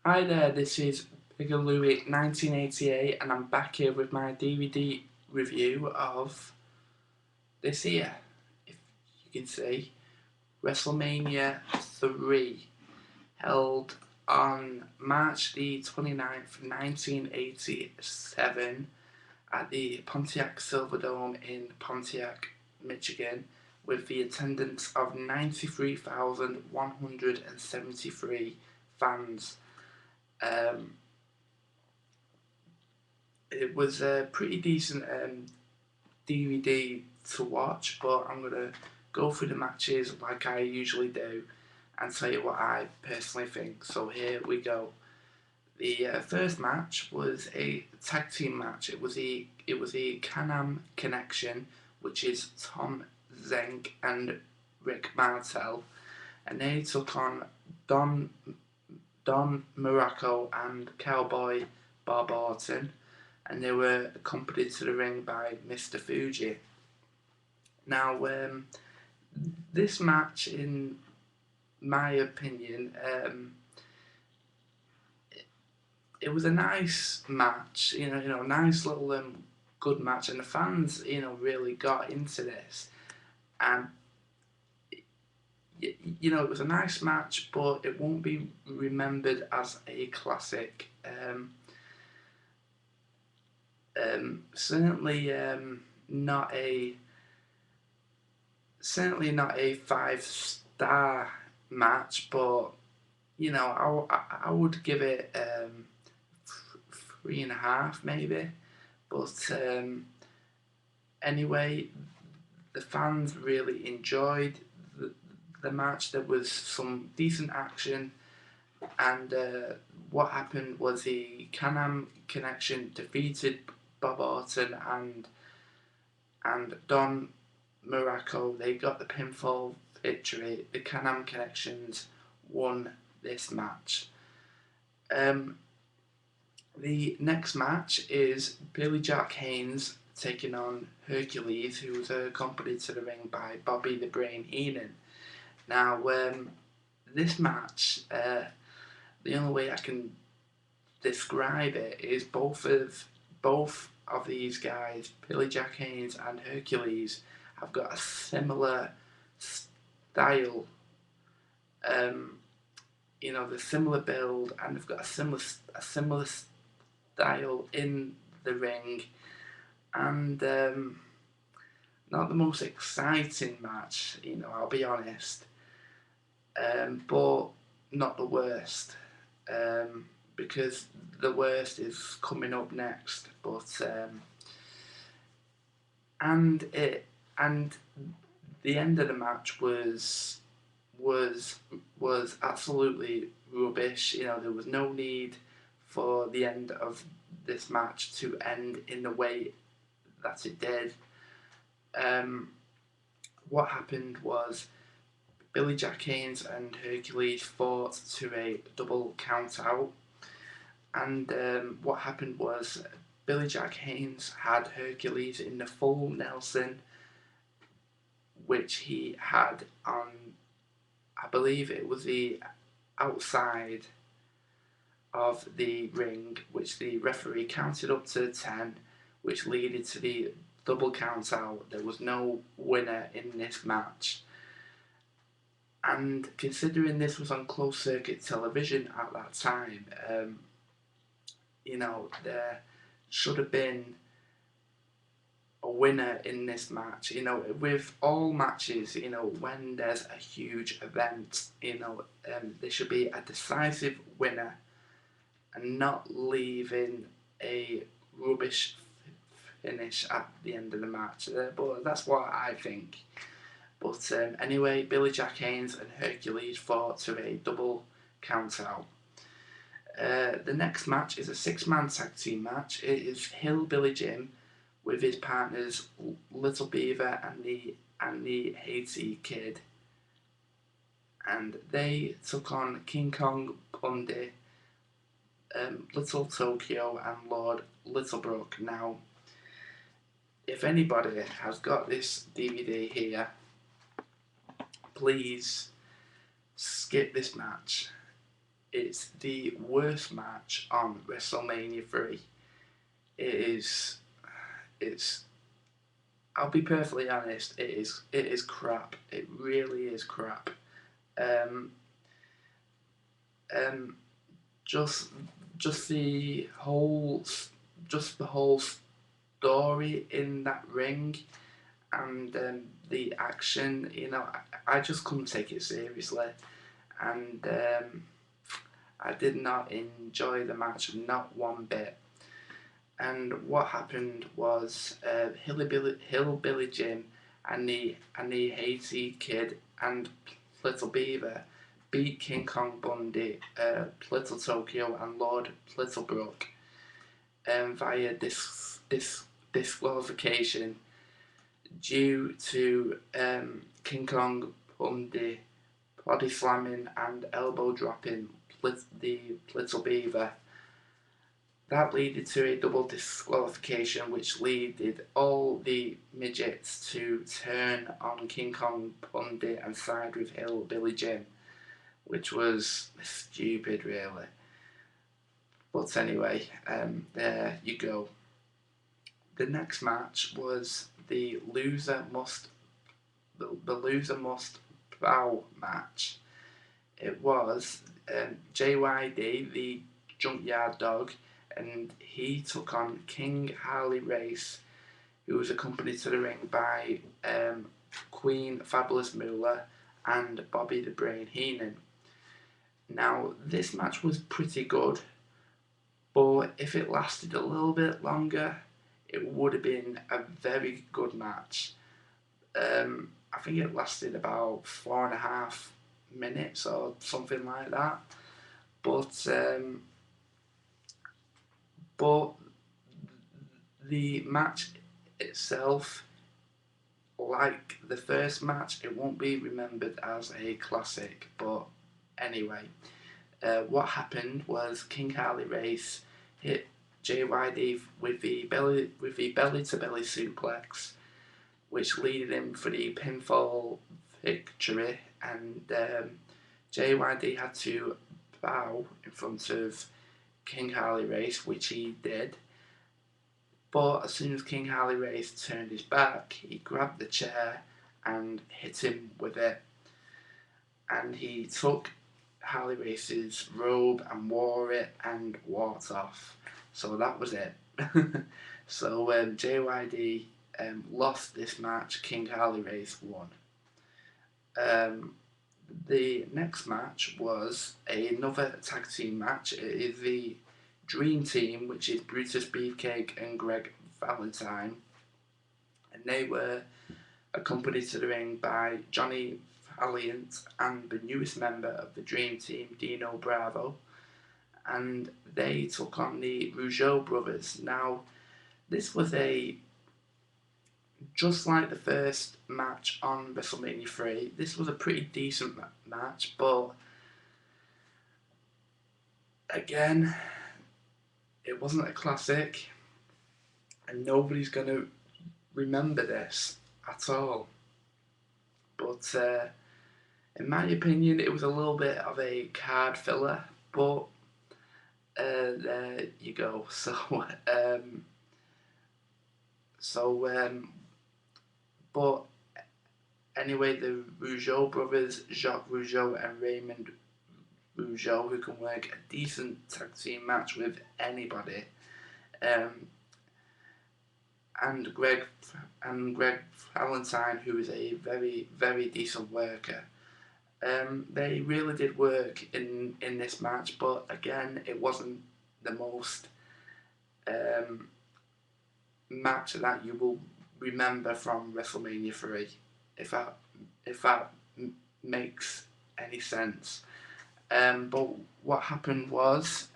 Hi there, this is biggerlouie1988 and I'm back here with my DVD review of this year, if you can see, WrestleMania III, held on March the 29th, 1987 at the Pontiac Silverdome in Pontiac, Michigan, with the attendance of 93,173 fans. Um, it was a pretty decent DVD to watch, but I'm going to go through the matches like I usually do and tell you what I personally think. So here we go. The first match was a tag team match. It was the Can-Am Connection, which is Tom Zenk and Rick Martel, and they took on Don Muraco and Cowboy Bob Orton, and they were accompanied to the ring by Mr. Fuji. Now, this match, in my opinion, it was a nice match, nice little good match, and the fans, really got into this, and it was a nice match, but it won't be remembered as a classic. Certainly not a not a 5-star match, but I would give it 3.5 maybe. But anyway, the fans really enjoyed the match. There was some decent action, and what happened was the Can-Am Connection defeated Bob Orton and Don Muraco. They got the pinfall victory. The Can-Am Connections won this match. The next match is Billy Jack Haynes taking on Hercules, who was accompanied to the ring by Bobby the Brain Heenan. Now, this match, the only way I can describe it is both of these guys, Billy Jack Haynes and Hercules, have got a similar style. The similar build, and they've got a similar style in the ring, and not the most exciting match, I'll be honest, but not the worst, because the worst is coming up next. But and the end of the match was absolutely rubbish. There was no need for the end of this match to end in the way that it did. What happened was Billy Jack Haynes and Hercules fought to a double count out, and what happened was Billy Jack Haynes had Hercules in the full Nelson, which he had on, I believe it was the outside of the ring, which the referee counted up to 10, which led to the double count out. There was no winner in this match. And considering this was on closed circuit television at that time, there should have been a winner in this match. With all matches, when there's a huge event, there should be a decisive winner and not leaving a rubbish finish at the end of the match. But that's what I think. But anyway, Billy Jack Haynes and Hercules fought to a double count out. The next match is a 6-man tag team match. It is Hillbilly Jim with his partners Little Beaver and the Haiti Kid, and they took on King Kong Bundy, Little Tokyo, and Lord Littlebrook. Now, if anybody has got this DVD here, please skip this match. it's the worst match on WrestleMania 3. It's I'll be perfectly honest, it is crap. It really is crap. Um, um, just just the whole just the whole story in that ring, and the action. I just couldn't take it seriously, and I did not enjoy the match, not one bit. And what happened was Hillbilly Jim and the Haiti kid and Little Beaver beat King Kong Bundy, Little Tokyo and Lord Littlebrook via disqualification due to King Kong Bundy body slamming and elbow dropping the Little Beaver. That led to a double disqualification, which led all the midgets to turn on King Kong Bundy and side with Hillbilly Jim, which was stupid, really. But anyway, there you go. The next match was the loser must bow match. It was JYD, the Junkyard Dog, and he took on King Harley Race, who was accompanied to the ring by Queen Fabulous Moolah and Bobby the Brain Heenan. Now, this match was pretty good, but if it lasted a little bit longer, it would have been a very good match. I think it lasted about 4.5 minutes or something like that. But the match itself, like the first match, it won't be remembered as a classic. But anyway, what happened was King Harley Race hit JYD with the belly to belly suplex, which led him for the pinfall victory, and JYD had to bow in front of King Harley Race, which he did. But as soon as King Harley Race turned his back, he grabbed the chair and hit him with it. And he took Harley Race's robe and wore it and walked off. So that was it. So JYD lost this match. King Harley Race won. The next match was another tag team match. It is the Dream Team, which is Brutus Beefcake and Greg Valentine, and they were accompanied to the ring by Johnny Valiant and the newest member of the Dream Team, Dino Bravo, and they took on the Rougeau brothers. Now, this was just like the first match on WrestleMania 3, this was a pretty decent match, but again, it wasn't a classic, and nobody's going to remember this at all. But in my opinion, it was a little bit of a card filler, but there you go. But anyway, the Rougeau brothers, Jacques Rougeau and Raymond Rougeau, who can work a decent tag team match with anybody, and Greg Valentine, who is a very, very decent worker. They really did work in this match, but again, it wasn't the most match that you will remember from WrestleMania 3, if that makes any sense. But what happened was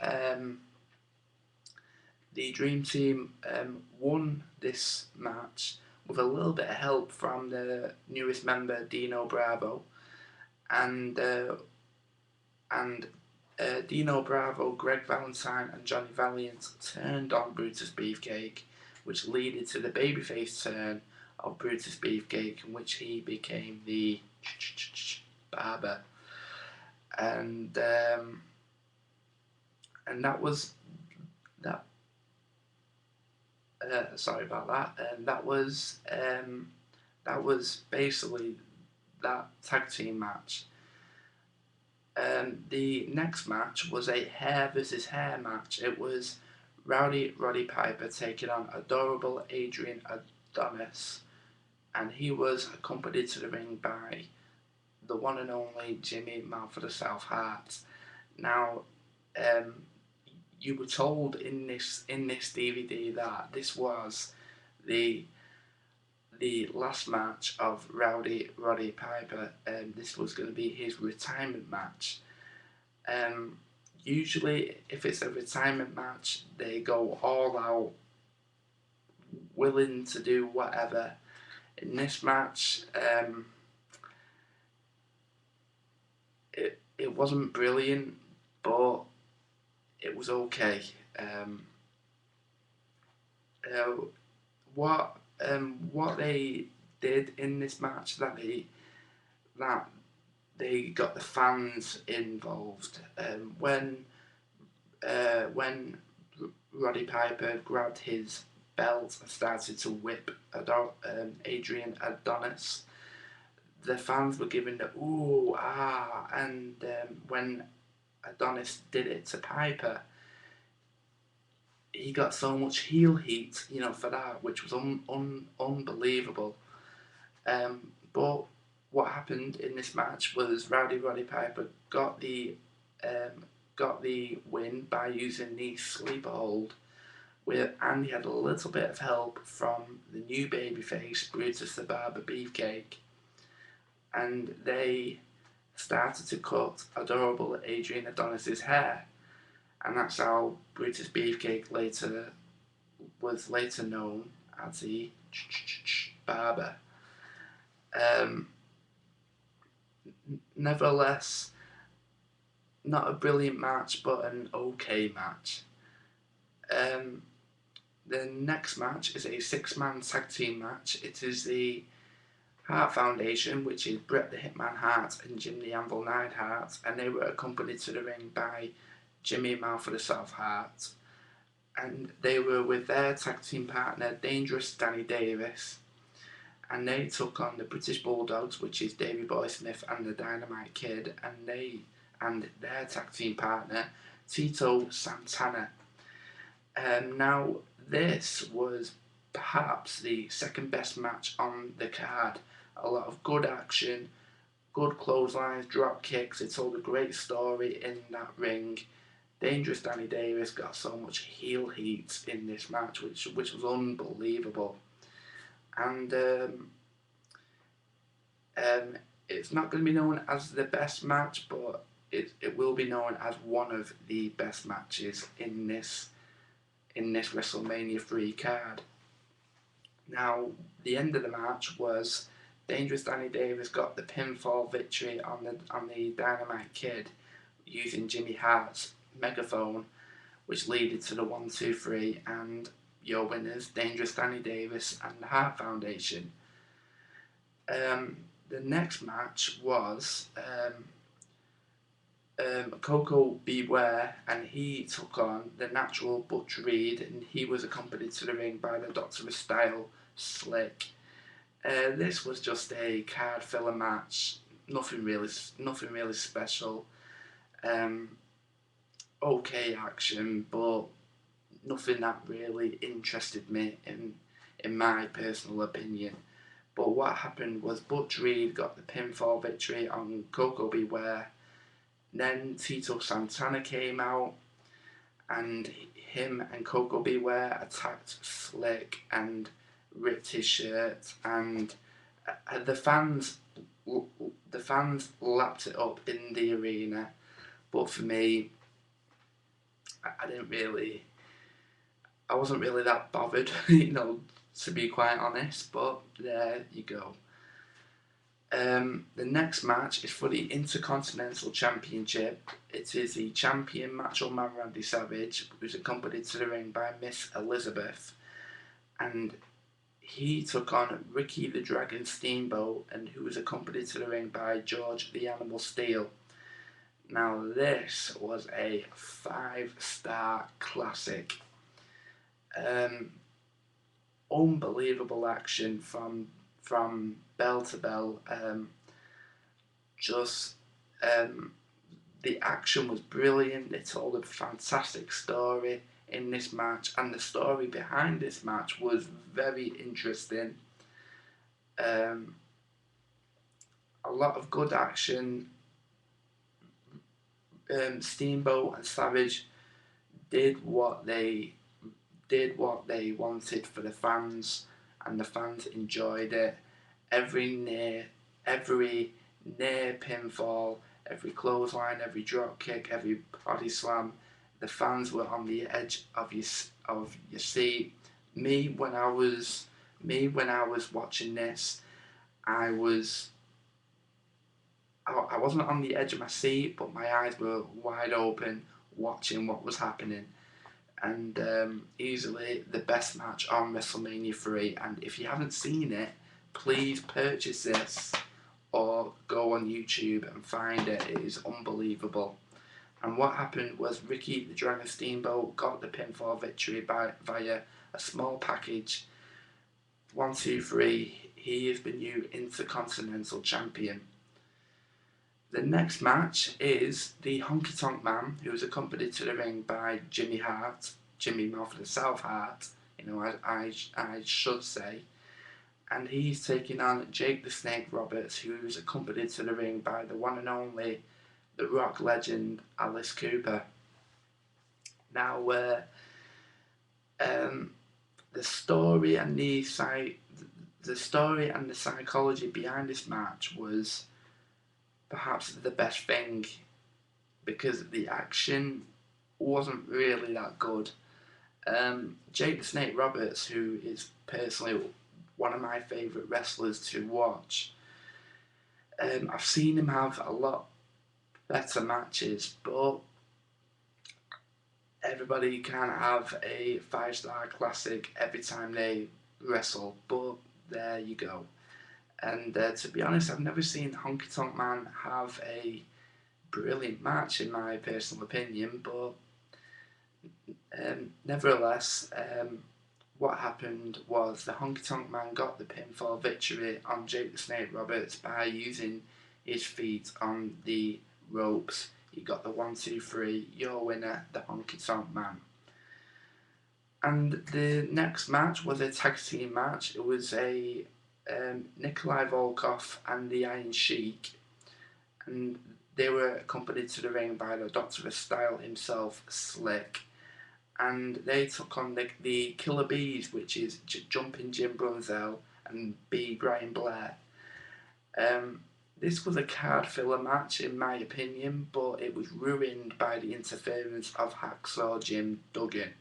the Dream Team won this match with a little bit of help from the newest member, Dino Bravo, and Dino Bravo, Greg Valentine and Johnny Valiant turned on Brutus Beefcake, which led to the babyface turn of Brutus Beefcake, in which he became the Barber. And and that was that. Sorry about that. And that was basically that tag team match. The next match was a hair versus hair match. It was Roddy Piper taking on adorable Adrian Adonis, and he was accompanied to the ring by the one and only Jimmy Mouth of the South Hart. Now, you were told in this DVD that this was the last match of Roddy Piper, and this was going to be his retirement match. Usually, if it's a retirement match, they go all out, willing to do whatever. In this match, it wasn't brilliant, but it was okay. What they did in this match, that they got the fans involved. When Roddy Piper grabbed his belt and started to whip Adrian Adonis, the fans were giving the ooh ah, and when Adonis did it to Piper, he got so much heel heat, for that, which was unbelievable. But what happened in this match was Roddy Piper got the win by using the sleeper hold, and he had a little bit of help from the new babyface Brutus the Barber Beefcake, and they started to cut adorable Adrian Adonis's hair, and that's how Brutus Beefcake was later known as the Barber. Nevertheless, not a brilliant match, but an okay match. The next match is a 6-man tag team match. It is the Hart Foundation, which is Bret the Hitman Hart and Jim the Anvil Neidhart, and they were accompanied to the ring by Jimmy Mouth of the South Hart, and they were with their tag team partner Dangerous Danny Davis, and they took on the British Bulldogs, which is Davey Boy Smith and the Dynamite Kid, and their tag team partner Tito Santana. Now, this was perhaps the second best match on the card. A lot of good action, good clotheslines, drop kicks. It told a great story in that ring. Dangerous Danny Davis got so much heel heat in this match, which was unbelievable. And it's not going to be known as the best match, but it will be known as one of the best matches in this WrestleMania III card. Now, the end of the match was Dangerous Danny Davis got the pinfall victory on the Dynamite Kid using Jimmy Hart's megaphone, which led to the 1, 2, 3, and your winners, Dangerous Danny Davis and the Hart Foundation. The next match was Koko Ware, and he took on the Natural Butch Reed, and he was accompanied to the ring by the Doctor of Style Slick. This was just a card filler match, nothing really special. Okay action, but nothing that really interested me in my personal opinion. But what happened was Butch Reed got the pinfall victory on Koko Ware. Then Tito Santana came out, and him and Koko Ware attacked Slick and ripped his shirt, and the fans lapped it up in the arena. But for me, I wasn't really that bothered, to be quite honest, but there you go. The next match is for the Intercontinental Championship. It is the champion Macho Man Randy Savage, who's accompanied to the ring by Miss Elizabeth, and he took on Ricky the Dragon Steamboat, and who was accompanied to the ring by George the Animal Steel. Now this was a 5-star classic. Unbelievable action from bell to bell. The action was brilliant. They told a fantastic story in this match, and the story behind this match was very interesting. A lot of good action. Steamboat and Savage did what they wanted for the fans, and the fans enjoyed it. Every near pinfall, every clothesline, every drop kick, every body slam, the fans were on the edge of your seat. Me when I was watching this, I wasn't on the edge of my seat, but my eyes were wide open, watching what was happening. And easily the best match on WrestleMania III. And if you haven't seen it, please purchase this or go on YouTube and find it. It is unbelievable. And what happened was Ricky the Dragon Steamboat got the pinfall victory via a small package. 1, 2, 3. He is the new Intercontinental Champion. The next match is the Honky Tonk Man, who was accompanied to the ring by Jimmy Mouth of South Hart, I should say. And he's taking on Jake the Snake Roberts, who's accompanied to the ring by the one and only The Rock legend Alice Cooper. Now, the story and the psychology behind this match was perhaps the best thing, because the action wasn't really that good. Jake the Snake Roberts, who is personally one of my favourite wrestlers to watch, I've seen him have a lot better matches, but everybody can't have a 5-star classic every time they wrestle, but there you go. And to be honest, I've never seen Honky Tonk Man have a brilliant match, in my personal opinion, but nevertheless, what happened was the Honky Tonk Man got the pinfall victory on Jake the Snake Roberts by using his feet on the ropes. He got the 1, 2, 3, your winner, the Honky Tonk Man. And the next match was a tag team match. It was a Nikolai Volkov and the Iron Sheik, and they were accompanied to the ring by the Doctor of Style himself, Slick, and they took on the Killer Bees, which is Jumping Jim Brunzell and B. Brian Blair. This was a card filler match, in my opinion, but it was ruined by the interference of Hacksaw Jim Duggan.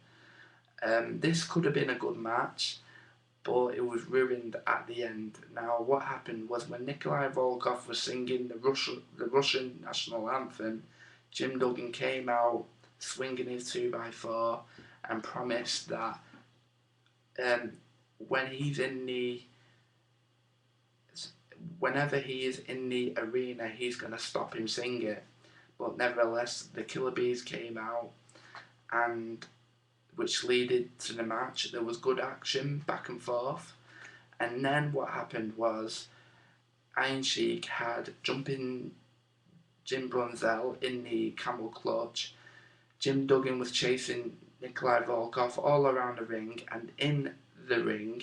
This could have been a good match, but it was ruined at the end. Now, what happened was when Nikolai Volkov was singing the Russian national anthem, Jim Duggan came out swinging his 2x4 and promised that whenever he is in the arena, he's going to stop him singing. But nevertheless, the Killer Bees came out, and which led to the match. There was good action back and forth, and then what happened was Iron Sheik had Jumping Jim Brunzell in the camel clutch. Jim Duggan was chasing Nikolai Volkov all around the ring and in the ring,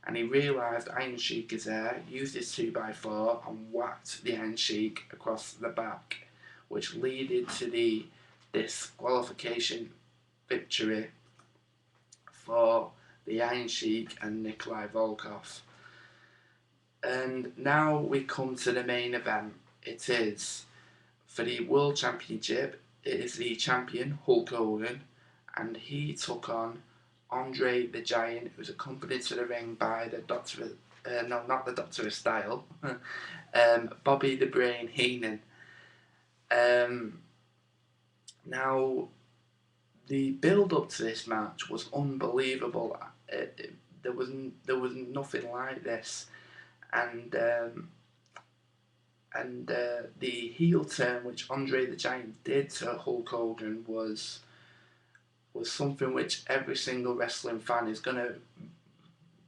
and he realised Iron Sheik is there, used his 2x4 and whacked the Iron Sheik across the back, which led to the disqualification victory for the Iron Sheik and Nikolai Volkov. And now we come to the main event. It is for the World Championship. It is the champion, Hulk Hogan, and he took on Andre the Giant, who was accompanied to the ring by the Doctor, not the Doctor of Style, Bobby the Brain Heenan. Now, the build-up to this match was unbelievable. There was nothing like this, and the heel turn which Andre the Giant did to Hulk Hogan was something which every single wrestling fan is going to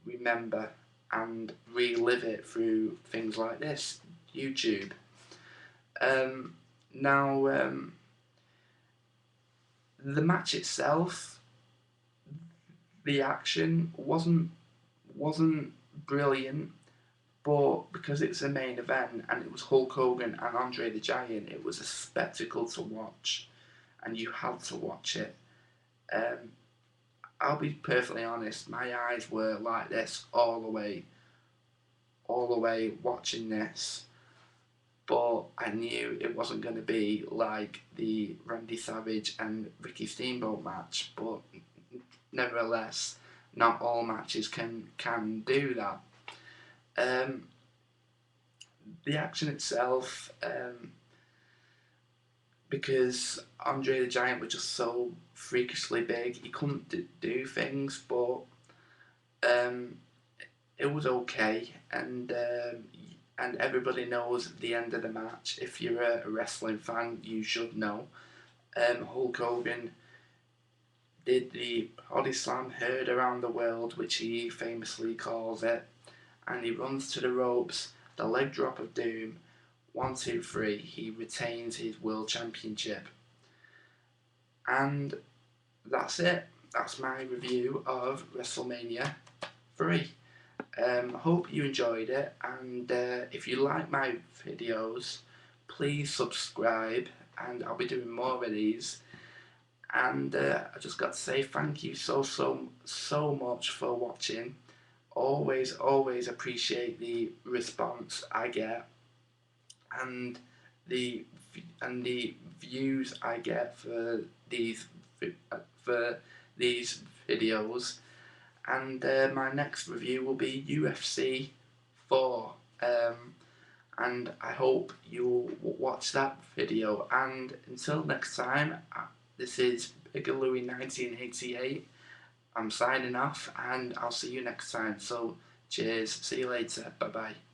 remember and relive it through things like this, YouTube. Now, the match itself, the action wasn't brilliant, but because it's a main event and it was Hulk Hogan and Andre the Giant, it was a spectacle to watch, and you had to watch it. I'll be perfectly honest, my eyes were like this all the way watching this, but I knew it wasn't going to be like the Randy Savage and Ricky Steamboat match, but nevertheless, not all matches can do that. The action itself, because Andre the Giant was just so freakishly big, he couldn't do things, but it was okay, and everybody knows the end of the match. If you're a wrestling fan, you should know. Hulk Hogan did the body slam heard around the world, which he famously calls it, and he runs to the ropes, the leg drop of doom, 1, 2, 3, he retains his world championship. And that's it. That's my review of WrestleMania 3. Hope you enjoyed it, and if you like my videos, please subscribe, and I'll be doing more of these. And I just got to say thank you so much for watching. Always appreciate the response I get, and the views I get for these videos. And my next review will be UFC 4, and I hope you'll watch that video. And until next time, this is biggerlouie1988. I'm signing off, and I'll see you next time. So cheers, see you later, bye bye.